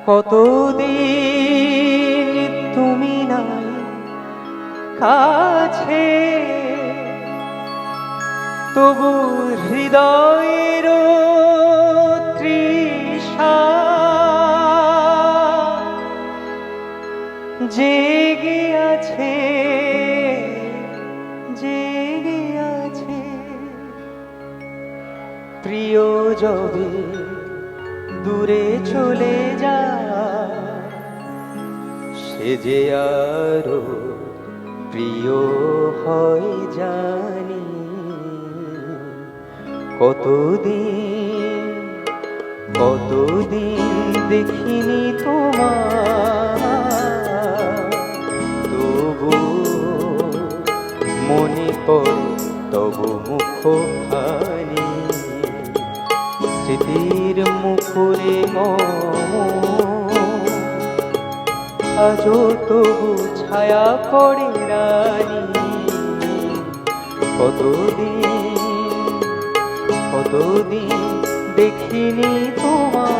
কতদিন তুমি নাই কাছে, তবু হৃদয়ের তৃষা জেগে আছে, জেগে আছে। প্রিয় যবে দূরে চলে যা, সে যে আরো প্রিয় হয় জানি। কতদিন কতদিন দেখিনি তোমার, তবু মনে পড়ে তবু মুখখানি। স্মৃতির মুখরে আজও তবু ছায়া পড়ে রানী। কতদিন কতদিন দেখিনি তোমার।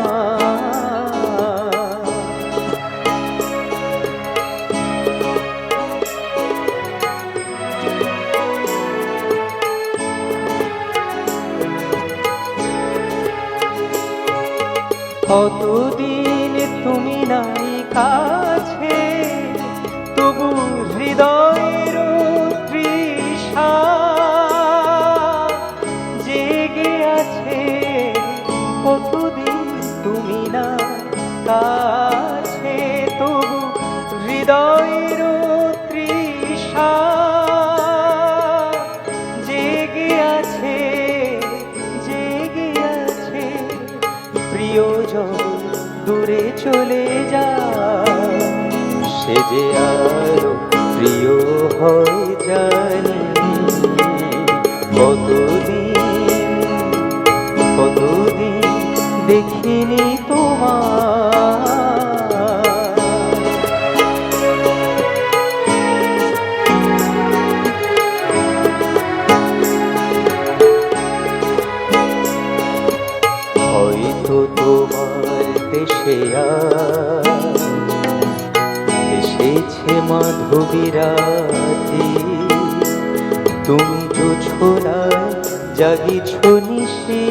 কতদিন তুমি নাই কাছে, তবু হৃদয়ের তৃষা জেগে আছে। কতদিন তুমি না কাছে, তবু হৃদয়ের তৃষা জেগে আছে, জেগে আছে। প্রিয় দূরে চলে যা, সে যে আরো প্রিয় হয় জানি। কতদিন কতদিন দেখিনি তোমার। হয়তো তোমার দেশে এসেছে মাধবীরাতি, তুমি তো ছোড়ায় জাগিছ নিশি,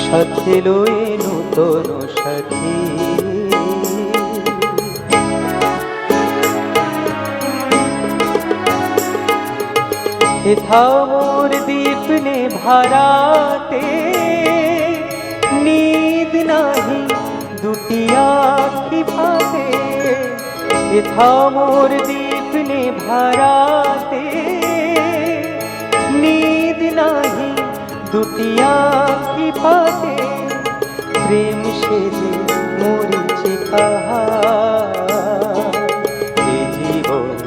সাথে লয়ে নূতন সাথী। এথাও মোর দীপ নে ভারাতে, নীদ নাহি দুটি আখি ফাতে। এথাও মোর দীপ নে ভারাতে, নীদ নাহি দুটি আখি ফাতে। প্রেম সেজে মরিছে কাহার, এ জীবন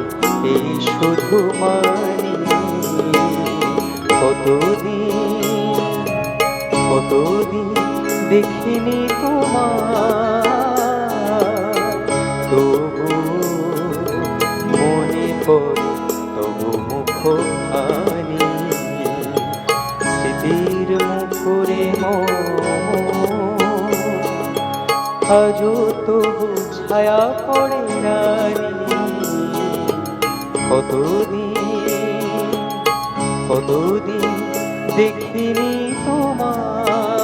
এই শুধু মানি। কতদিন কতদিন দেখিনি তোমার, তবু মনে পড়ে তবু মুখখানি। স্মৃতির মুখরে আজও তবু ছায়া পড়ে রানী। কতদিন কতদিন দেখিনি তোমার।